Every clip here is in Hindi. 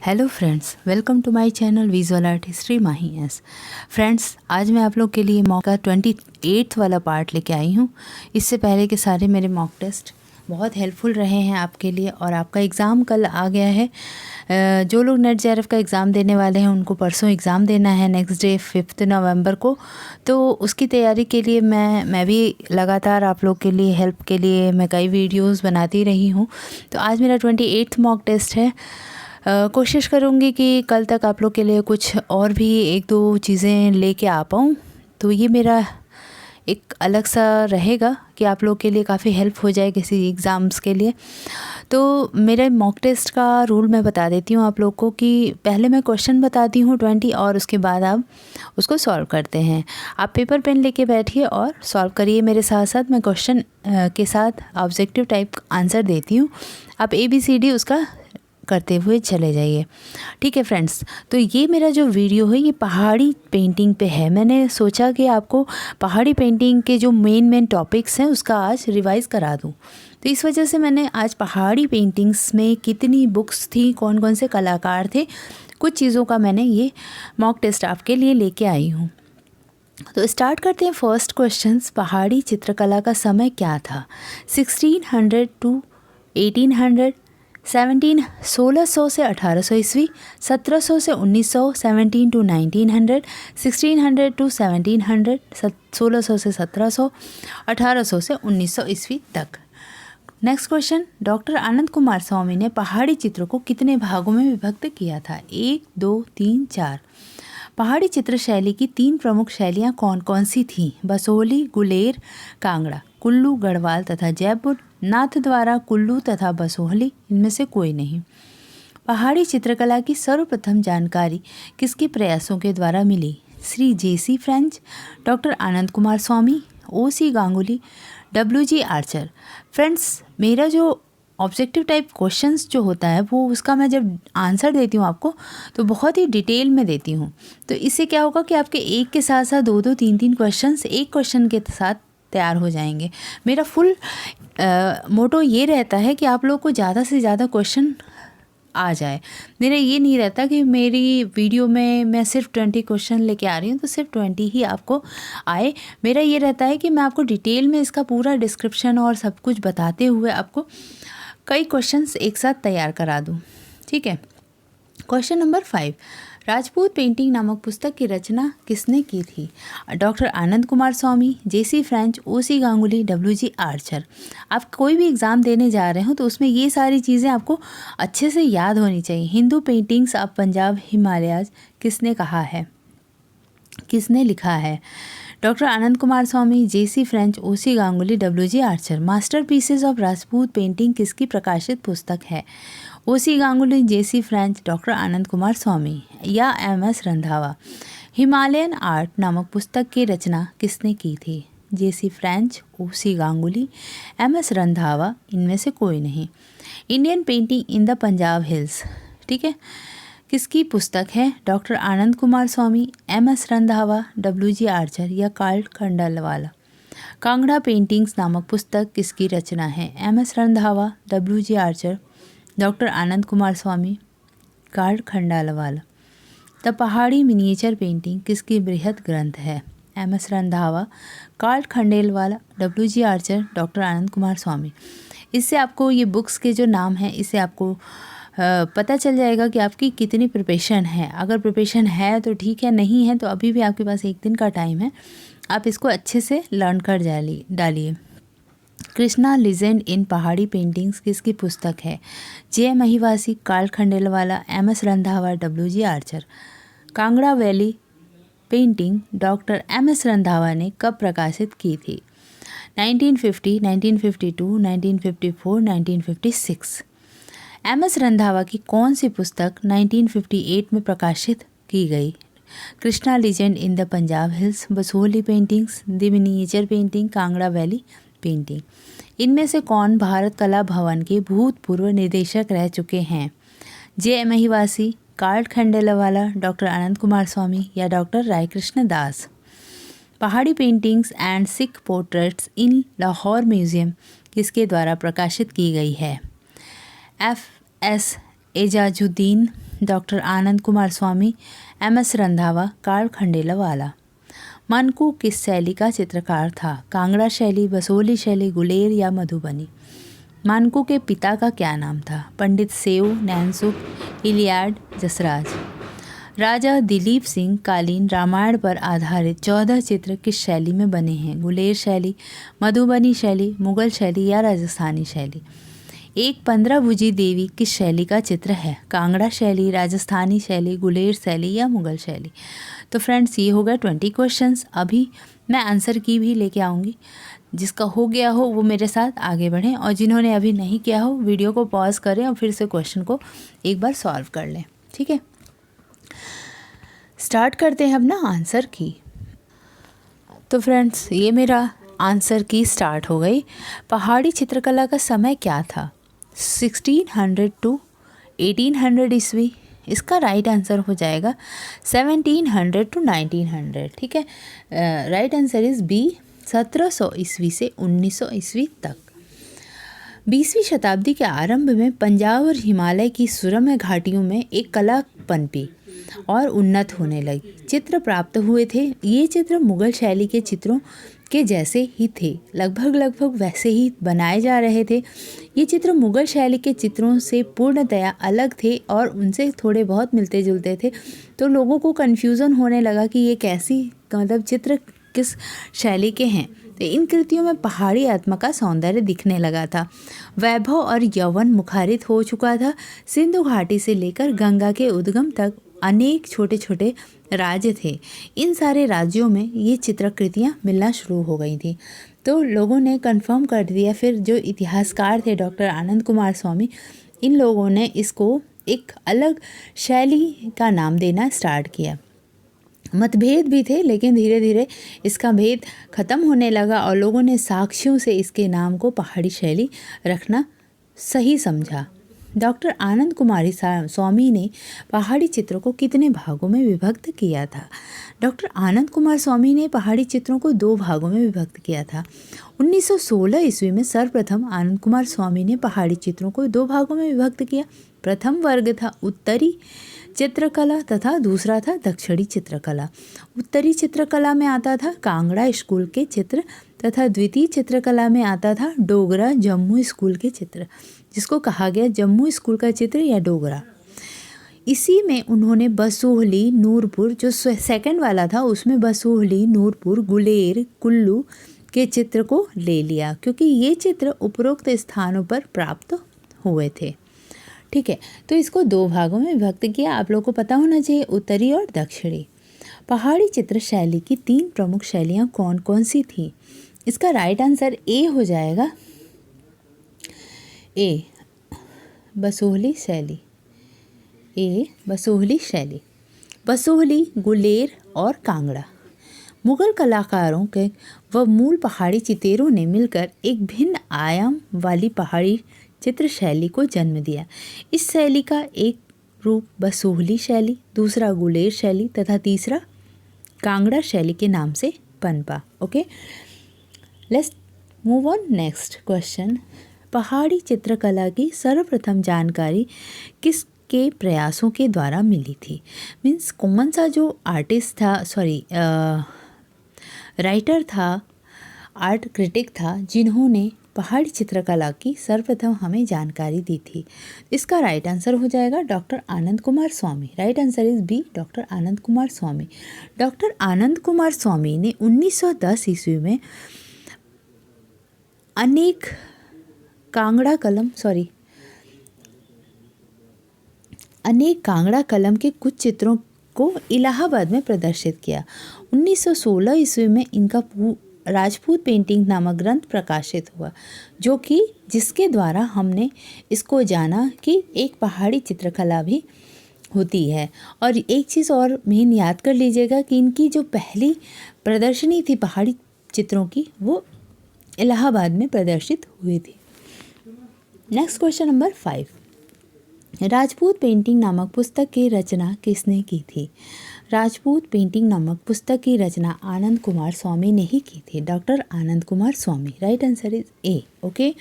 Hello friends, welcome to my channel visual artist Shri Mahi S. Friends, आज मैं आप लोग के लिए मॉक का 28 वाला पार्ट लेके आई हूँ। इससे पहले के सारे मेरे मॉक टेस्ट बहुत हेल्पफुल रहे हैं आपके लिए और आपका एग्ज़ाम कल आ गया है। जो लोग नेट जेआरएफ का एग्ज़ाम देने वाले हैं उनको परसों एग्ज़ाम देना है, नेक्स्ट डे 5 नवंबर को। तो उसकी तैयारी के लिए मैं भी लगातार आप लोग के लिए हेल्प के लिए मैं कई वीडियोस बनाती रही हूँ। तो आज मेरा 28 मॉक टेस्ट है। कोशिश करूँगी कि कल तक आप लोग के लिए कुछ और भी एक दो चीज़ें लेके आ पाऊँ। तो ये मेरा एक अलग सा रहेगा कि आप लोग के लिए काफ़ी हेल्प हो जाए किसी एग्ज़ाम्स के लिए। तो मेरे मॉक टेस्ट का रूल मैं बता देती हूँ आप लोग को कि पहले मैं क्वेश्चन बताती हूँ 20 और उसके बाद आप उसको सॉल्व करते हैं। आप पेपर पेन लेके बैठिए और सॉल्व करिए मेरे साथ साथ। मैं क्वेश्चन के साथ ऑब्जेक्टिव टाइप आंसर देती हूँ, आप ABCD उसका करते हुए चले जाइए। ठीक है फ्रेंड्स, तो ये मेरा जो वीडियो है ये पहाड़ी पेंटिंग पे है। मैंने सोचा कि आपको पहाड़ी पेंटिंग के जो मेन टॉपिक्स हैं उसका आज रिवाइज़ करा दूं। तो इस वजह से मैंने आज पहाड़ी पेंटिंग्स में कितनी बुक्स थी, कौन कौन से कलाकार थे, कुछ चीज़ों का मैंने ये मॉक टेस्ट आपके लिए लेके आई हूँ। तो स्टार्ट करते हैं फर्स्ट क्वेश्चंस। पहाड़ी चित्रकला का समय क्या था? 1600 टू 1800, 1600 से 1800 ईस्वी, 1700 से 1900, 17 टू 1900, 1600 टू 1700, 1600 से 1700, 1800 से 1900 ईस्वी तक। Next question, doctor Anand Kumar स्वामी ने पहाड़ी चित्र को कितने भागों में विभक्त किया था? 1, 2, 3, 4। पहाड़ी चित्र शैली की 3 प्रमुख शैलियाँ कौन कौन सी थीं? बसोहली, गुलेर, कांगड़ा, कुल्लू, गढ़वाल तथा जयपुर, नाथद्वारा, कुल्लू तथा बसोहली, इनमें से कोई नहीं। पहाड़ी चित्रकला की सर्वप्रथम जानकारी किसके प्रयासों के द्वारा मिली? Shri JC French, doctor Anand Kumar स्वामी, OC Ganguly, WG Archer. Friends, मेरा जो ऑब्जेक्टिव टाइप क्वेश्चंस जो होता है वो उसका मैं जब आंसर देती हूँ आपको तो बहुत ही डिटेल में देती हूँ। तो इससे क्या होगा कि आपके एक के साथ साथ 2-2, 3-3 क्वेश्चंस एक क्वेश्चन के साथ तैयार हो जाएंगे। मेरा फुल मोटो ये रहता है कि आप लोग को ज़्यादा से ज़्यादा क्वेश्चन आ जाए। मेरा ये नहीं रहता कि मेरी वीडियो में मैं सिर्फ 20 क्वेश्चन लेके आ रही हूँ तो सिर्फ 20 ही आपको आए। मेरा ये रहता है कि मैं आपको डिटेल में इसका पूरा डिस्क्रिप्शन और सब कुछ बताते हुए आपको कई क्वेश्चंस एक साथ तैयार करा दूँ। ठीक है। क्वेश्चन नंबर 5, राजपूत पेंटिंग नामक पुस्तक की रचना किसने की थी? डॉक्टर आनंद कुमार स्वामी, JC French, OC Ganguly, WG Archer. आप कोई भी एग्ज़ाम देने जा रहे हो तो उसमें ये सारी चीज़ें आपको अच्छे से याद होनी चाहिए। हिंदू पेंटिंग्स ऑफ पंजाब हिमालयाज किसने कहा है, किसने लिखा है? Doctor Anand Kumar Swami, JC French, OC Ganguly, WG Archer. Masterpieces of Rajput painting किसकी प्रकाशित पुस्तक है? OC Ganguly, JC French, doctor Anand Kumar स्वामी या MS रंधावा। हिमालयन आर्ट नामक पुस्तक की रचना किसने की थी? JC French, OC Ganguly, MS Randhawa, इनमें से कोई नहीं। Indian painting in the Punjab hills, ठीक है, किसकी पुस्तक है? डॉक्टर आनंद कुमार स्वामी, MS रंधावा, WG आर्चर या कार्ल खंडेलवाल। कांगड़ा पेंटिंग्स नामक पुस्तक किसकी रचना है? MS Randhawa, WG Archer, doctor Anand Kumar Swami, Karl Khandelwal. The Pahari miniature painting किसकी बृहद ग्रंथ है? MS Randhawa, Karl Khandelwal, WG Archer, doctor Anand Kumar स्वामी। इससे आपको ये बुक्स के जो नाम हैं इससे आपको पता चल जाएगा कि आपकी कितनी प्रिपरेशन है। अगर प्रिपरेशन है तो ठीक है, नहीं है तो अभी भी आपके पास एक दिन का टाइम है, आप इसको अच्छे से लर्न कर डालिए। Krishna legend in Pahari paintings किसकी पुस्तक है? J. Mahivasi, Karl Khandalavala, MS Randhawa, WG Archer. Kangra valley painting doctor MS Randhawa ने कब प्रकाशित की थी? 1950, 1952, 1954, 1956। MS रंधावा की कौन सी पुस्तक 1958 में प्रकाशित की गई? Krishna legend in the Punjab hills, Basohli paintings, the miniature painting, Kangra valley painting. इनमें से कौन भारत कला भवन के भूतपूर्व निदेशक रह चुके हैं? J. Mahivasi, Karl खंडेलवाला, doctor Anand Kumar स्वामी या डॉक्टर रायकृष्ण दास। पहाड़ी paintings and Sikh portraits in Lahore museum किसके द्वारा प्रकाशित की गई है? FS एजाजुद्दीन, डॉक्टर आनंद कुमार स्वामी, MS रंधावा, कार्ल खंडेलवाला। मनकू किस शैली का चित्रकार था? कांगड़ा शैली, बसोहली शैली, गुलेर या मधुबनी? मनकू के पिता का क्या नाम था? पंडित सेऊ, नैनसुख, इलियाड, जसराज। राजा दिलीप सिंह कालीन रामायण पर आधारित 14 चित्र किस शैली में बने हैं? गुलेर शैली, मधुबनी शैली, मुगल शैली या राजस्थानी शैली? एक 15 भुजी देवी किस शैली का चित्र है? कांगड़ा शैली, राजस्थानी शैली, गुलेर शैली या मुगल शैली? तो फ्रेंड्स, ये हो गया 20 क्वेश्चंस। अभी मैं आंसर की भी लेके आऊँगी। जिसका हो गया हो वो मेरे साथ आगे बढ़ें, और जिन्होंने अभी नहीं किया हो वीडियो को पॉज करें और फिर से क्वेश्चन को एक बार सॉल्व कर लें। ठीक है, स्टार्ट करते हैं अपना आंसर की। तो फ्रेंड्स, ये मेरा आंसर की स्टार्ट हो गई। पहाड़ी चित्रकला का समय क्या था? 1600 टू 1800 ईस्वी। इसका राइट आंसर हो जाएगा 1700 टू 1900। ठीक है, राइट आंसर इज़ बी, 1700 ईस्वी से 1900 ईस्वी तक। 20वीं शताब्दी के आरंभ में पंजाब और हिमालय की सुरम्य घाटियों में एक कला पनपी और उन्नत होने लगी। चित्र प्राप्त हुए थे। ये चित्र मुगल शैली के चित्रों के जैसे ही थे, लगभग वैसे ही बनाए जा रहे थे। ये चित्र मुगल शैली के चित्रों से पूर्णतया अलग थे और उनसे थोड़े बहुत मिलते जुलते थे। तो लोगों को कन्फ्यूज़न होने लगा कि ये कैसी, मतलब चित्र किस शैली के हैं। तो इन कृतियों में पहाड़ी आत्मा का सौंदर्य दिखने लगा था। वैभव और यौवन मुखारित हो चुका था। सिंधु घाटी से लेकर गंगा के उद्गम तक अनेक छोटे छोटे राज्य थे। इन सारे राज्यों में ये चित्रकृतियाँ मिलना शुरू हो गई थी। तो लोगों ने कंफर्म कर दिया। फिर जो इतिहासकार थे डॉक्टर आनंद कुमार स्वामी, इन लोगों ने इसको एक अलग शैली का नाम देना स्टार्ट किया। मतभेद भी थे, लेकिन धीरे धीरे इसका भेद खत्म होने लगा और लोगों ने साक्ष्यों से इसके नाम को पहाड़ी शैली रखना सही समझा। डॉक्टर आनंद कुमार स्वामी ने पहाड़ी चित्रों को कितने भागों में विभक्त किया था? डॉक्टर आनंद कुमार स्वामी ने पहाड़ी चित्रों को 2 भागों में विभक्त किया था। 1916 ईस्वी में सर्वप्रथम आनंद कुमार स्वामी ने पहाड़ी चित्रों को 2 भागों में विभक्त किया। प्रथम वर्ग था उत्तरी चित्रकला तथा दूसरा था दक्षिणी चित्रकला। उत्तरी चित्रकला में आता था कांगड़ा स्कूल के चित्र तथा द्वितीय चित्रकला में आता था डोगरा जम्मू स्कूल के चित्र, जिसको कहा गया जम्मू स्कूल का चित्र या डोगरा। इसी में उन्होंने बसोहली, नूरपुर, जो सेकंड वाला था उसमें बसोहली, नूरपुर, गुलेर, कुल्लू के चित्र को ले लिया, क्योंकि ये चित्र उपरोक्त स्थानों पर प्राप्त हुए थे। ठीक है, तो इसको 2 भागों में विभक्त किया। आप लोगों को पता होना चाहिए उत्तरी और दक्षिणी। पहाड़ी चित्र शैली की 3 प्रमुख शैलियाँ कौन कौन सी थी? इसका राइट आंसर ए हो जाएगा, ए बसोहली शैली। ए बसोहली शैली, बसोहली, गुलेर और कांगड़ा। मुगल कलाकारों के व मूल पहाड़ी चितेरों ने मिलकर एक भिन्न आयाम वाली पहाड़ी चित्र शैली को जन्म दिया। इस शैली का एक रूप बसोहली शैली, दूसरा गुलेर शैली तथा तीसरा कांगड़ा शैली के नाम से पनपा। Okay, let's move on next question. पहाड़ी चित्रकला की सर्वप्रथम जानकारी किसके प्रयासों के द्वारा मिली थी? मीन्स कौन सा जो आर्टिस्ट था, राइटर था, आर्ट क्रिटिक था, जिन्होंने पहाड़ी चित्रकला की सर्वप्रथम हमें जानकारी दी थी? इसका राइट आंसर हो जाएगा doctor Anand Kumar Swami. Right answer is B, doctor Anand Kumar Swami. Doctor Anand Kumar स्वामी ने 1910 ईस्वी में अनेक कांगड़ा कलम के कुछ चित्रों को इलाहाबाद में प्रदर्शित किया। 1916 ईस्वी में इनका राजपूत पेंटिंग नामक ग्रंथ प्रकाशित हुआ, जिसके द्वारा हमने इसको जाना कि एक पहाड़ी चित्रकला भी होती है। और एक चीज़ और मेन याद कर लीजिएगा कि इनकी जो पहली प्रदर्शनी थी पहाड़ी चित्रों की, वो इलाहाबाद में प्रदर्शित हुई थी। Next question number 5। Rajput painting नामक पुस्तक की रचना किसने की थी? राजपूत पेंटिंग नामक पुस्तक की रचना आनंद कुमार स्वामी ने ही की थी, doctor Anand Kumar Swami. Right answer is A. Okay,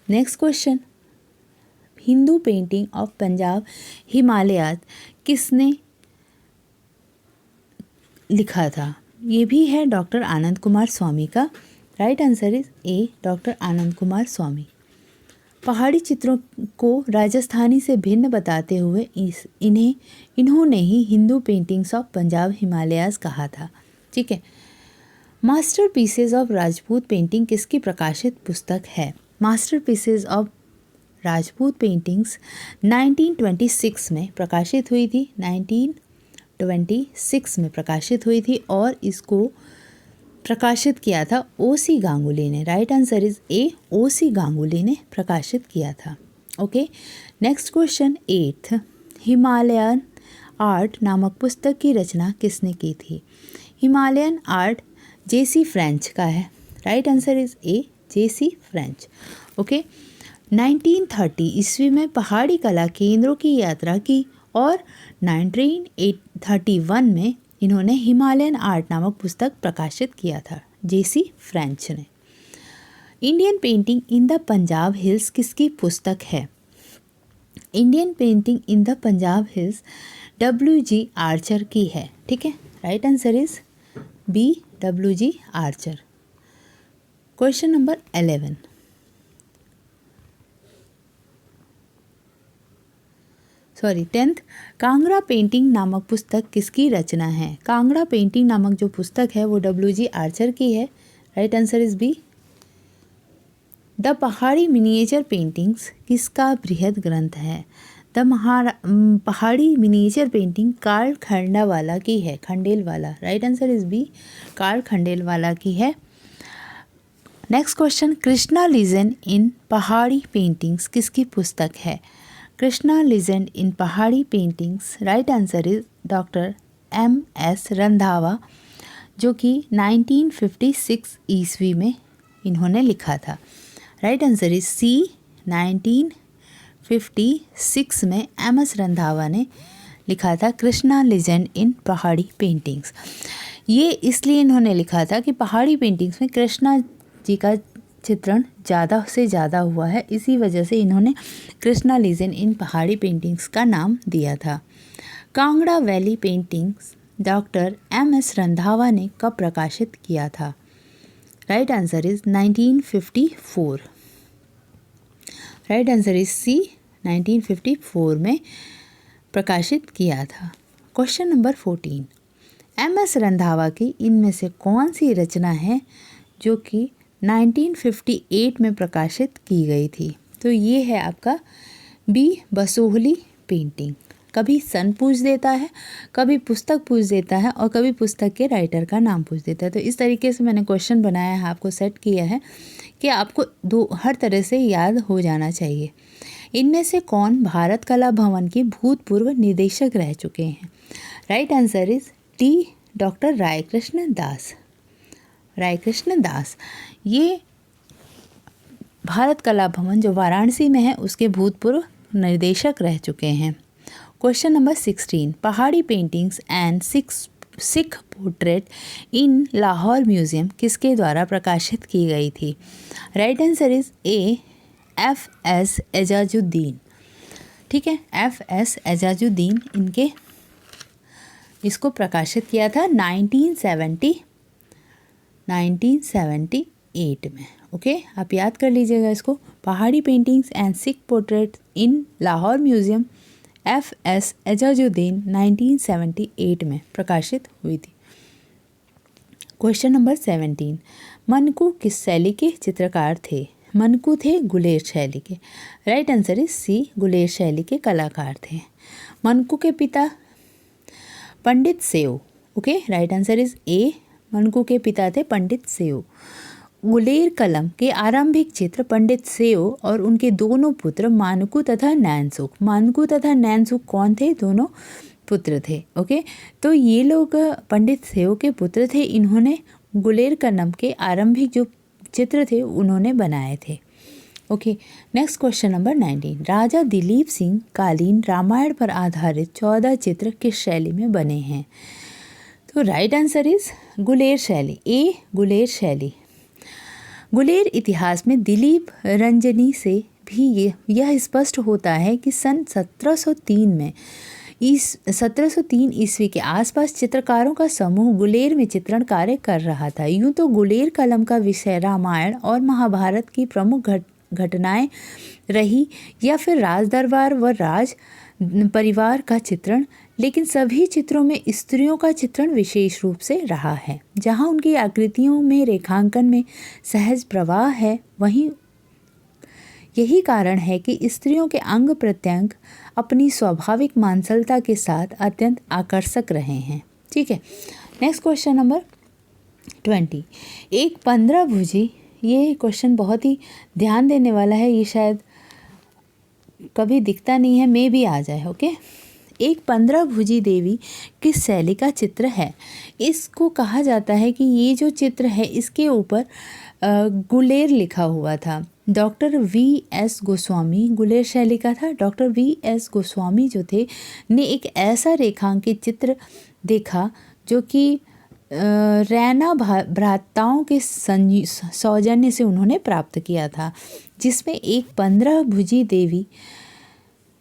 next question Hindu painting of Punjab Himalayas किसने लिखा था? ये भी है डॉक्टर आनंद कुमार स्वामी का। Right answer is A, doctor Anand Kumar स्वामी। पहाड़ी चित्रों को राजस्थानी से भिन्न बताते हुए इन्होंने ही हिंदू पेंटिंग्स ऑफ पंजाब हिमालयाज कहा था। ठीक है। Masterpieces of Rajput painting किसकी प्रकाशित पुस्तक है? Masterpieces of Rajput paintings 1926 में प्रकाशित हुई थी। 1926 में प्रकाशित हुई थी और इसको प्रकाशित किया था O.C. गांगुली ने। Right answer is A, O.C. Ganguly ने प्रकाशित किया था। Okay, next question 8th, Himalayan art नामक पुस्तक की रचना किसने की थी? Himalayan art J.C. फ्रेंच का है। Right answer is A, J.C. French. Okay, 1930 ईस्वी में पहाड़ी कला केंद्रों की यात्रा की और 1931 में इन्होंने हिमालयन आर्ट नामक पुस्तक प्रकाशित किया था, J.C. फ्रेंच ने। Indian painting in the Punjab hills किसकी पुस्तक है? Indian painting in the Punjab hills W.G. Archer की है। ठीक है। Right answer is B, W.G. Archer. Question number 11, sorry 10th, Kangra painting नामक पुस्तक किसकी रचना है? कांगड़ा पेंटिंग नामक जो पुस्तक है वो W.G. आर्चर की है। Right answer is B. The Pahari miniature paintings किसका बृहद ग्रंथ है? पहाड़ी मिनिएचर पेंटिंग कार्ल खंडेलवाला की है, Khandalavala. Right answer is B, Karl Khandalavala की है। Next question, Krishna legend in Pahari paintings किसकी पुस्तक है? Krishna legend in Pahari paintings, right answer is doctor M.S. Randhawa, जो कि 1956 ईस्वी में इन्होंने लिखा था। राइट आंसर इज सी, 1956 में M.S. रंधावा ने लिखा था Krishna legend in Pahari paintings. ये इसलिए इन्होंने लिखा था कि पहाड़ी पेंटिंग्स में कृष्णा जी का चित्रण ज़्यादा से ज़्यादा हुआ है, इसी वजह से इन्होंने Krishna legend in Pahari paintings का नाम दिया था। Kangra valley paintings doctor M.S. Randhawa ने कब प्रकाशित किया था? Right answer is 1954। Right answer is C, 1954 में प्रकाशित किया था। Question number 14, M.S. रंधावा की इनमें से कौन सी रचना है जो कि 1958 में प्रकाशित की गई थी? तो ये है आपका बी, बसोहली पेंटिंग। कभी सन पूछ देता है, कभी पुस्तक पूछ देता है और कभी पुस्तक के राइटर का नाम पूछ देता है। तो इस तरीके से मैंने क्वेश्चन बनाया है, आपको सेट किया है कि आपको हर तरह से याद हो जाना चाहिए। इनमें से कौन भारत कला भवन के भूतपूर्व निदेशक रह चुके हैं? Right answer is D, doctor Raikrishna Das. Raikrishna Das ये भारत कला भवन जो वाराणसी में है उसके भूतपूर्व निर्देशक रह चुके हैं। Question number 16, Pahari paintings and Sikh portrait in Lahore museum किसके द्वारा प्रकाशित की गई थी? Right answer is A, F.S. Aijazuddin. ठीक है, F.S. एजाजुद्दीन इनके इसको प्रकाशित किया था 1978 में। ओके, आप याद कर लीजिएगा इसको। Pahari paintings and Sikh portrait in Lahore museum, F.S. Aijazuddin 1978 में प्रकाशित हुई थी। क्वेश्चन नंबर 17, मनकू किस शैली के चित्रकार थे? मनकू थे गुलेर शैली के। Right answer is C, Guler शैली के कलाकार थे। मनकू के पिता Pandit Seu. Okay, right answer is A, Manku के पिता थे पंडित सेओ। गुलेर कलम के आरंभिक चित्र पंडित सेओ और उनके दोनों पुत्र मानकू तथा नैनसुख। मानकू तथा नैनसुख कौन थे? दोनों पुत्र थे। ओके, तो ये लोग पंडित सेओ के पुत्र थे। इन्होंने गुलेर कलम के आरंभिक जो चित्र थे उन्होंने बनाए थे। ओके, नेक्स्ट क्वेश्चन नंबर 19, राजा दिलीप सिंह कालीन रामायण पर आधारित 14 चित्र किस शैली में बने हैं? तो राइट आंसर इज गुलेर शैली, ए, गुलेर शैली। गुलेर इतिहास में दिलीप रंजनी से भी यह स्पष्ट होता है कि सन 1703 ईस्वी के आसपास चित्रकारों का समूह गुलेर में चित्रण कार्य कर रहा था। यूं तो गुलेर कलम का विषय रामायण और महाभारत की प्रमुख घटनाएं रही या फिर राज दरबार व राज परिवार का चित्रण, लेकिन सभी चित्रों में स्त्रियों का चित्रण विशेष रूप से रहा है। जहां उनकी आकृतियों में रेखांकन में सहज प्रवाह है, वहीं यही कारण है कि स्त्रियों के अंग प्रत्यंग अपनी स्वाभाविक मांसलता के साथ अत्यंत आकर्षक रहे हैं। ठीक है, नेक्स्ट क्वेश्चन नंबर 20। एक 15 भुजी, ये क्वेश्चन बहुत ही ध्यान देने वाला है, ये शायद कभी दिखता नहीं है, मे भी आ जाए। ओके, एक 15 भुजी देवी किस शैली का चित्र है? इसको कहा जाता है कि ये जो चित्र है इसके ऊपर गुलेर लिखा हुआ था। Doctor V.S. गोस्वामी गुलेर शैली का था। Doctor V.S. गोस्वामी जो थे ने एक ऐसा रेखांकित चित्र देखा जो कि रैना भ्राताओं के सौजन्य से उन्होंने प्राप्त किया था, जिसमें एक 15 भुजी देवी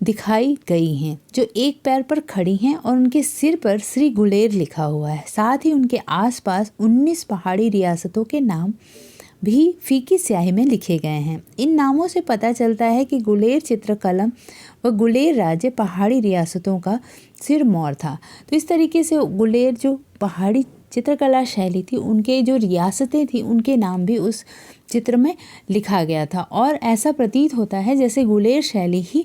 दिखाई गई हैं जो एक पैर पर खड़ी हैं और उनके सिर पर श्री गुलेर लिखा हुआ है। साथ ही उनके आसपास 19 पहाड़ी रियासतों के नाम भी फीकी स्याही में लिखे गए हैं। इन नामों से पता चलता है कि गुलेर चित्रकलम व गुलेर राज्य पहाड़ी रियासतों का सिरमौर था। तो इस तरीके से गुलेर जो पहाड़ी चित्रकला शैली थी, उनके जो रियासतें थी, उनके नाम भी उस चित्र में लिखा गया था। और ऐसा प्रतीत होता है जैसे गुलेर शैली ही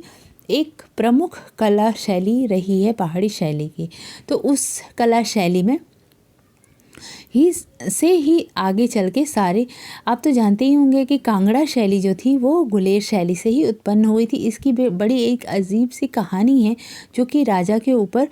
एक प्रमुख कला शैली रही है पहाड़ी शैली की। तो उस कला शैली में ही आगे चल के सारे, आप तो जानते ही होंगे कि कांगड़ा शैली जो थी वो गुलेर शैली से ही उत्पन्न हुई थी। इसकी बड़ी एक अजीब सी कहानी है जो कि राजा के ऊपर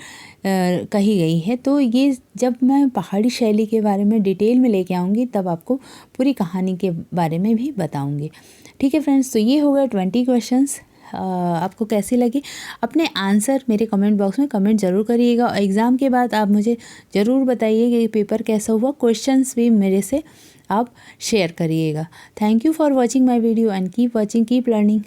कही गई है। तो ये जब मैं पहाड़ी शैली के बारे में डिटेल में लेके आऊँगी तब आपको पूरी कहानी के बारे में भी बताऊँगी। ठीक है फ्रेंड्स, तो ये हो गए 20 क्वेश्चंस। आपको कैसे लगे? अपने आंसर मेरे कमेंट बॉक्स में कमेंट ज़रूर करिएगा और एग्ज़ाम के बाद आप मुझे ज़रूर बताइए कि पेपर कैसा हुआ। क्वेश्चंस भी मेरे से आप शेयर करिएगा। Thank you for watching my video and keep watching, keep learning.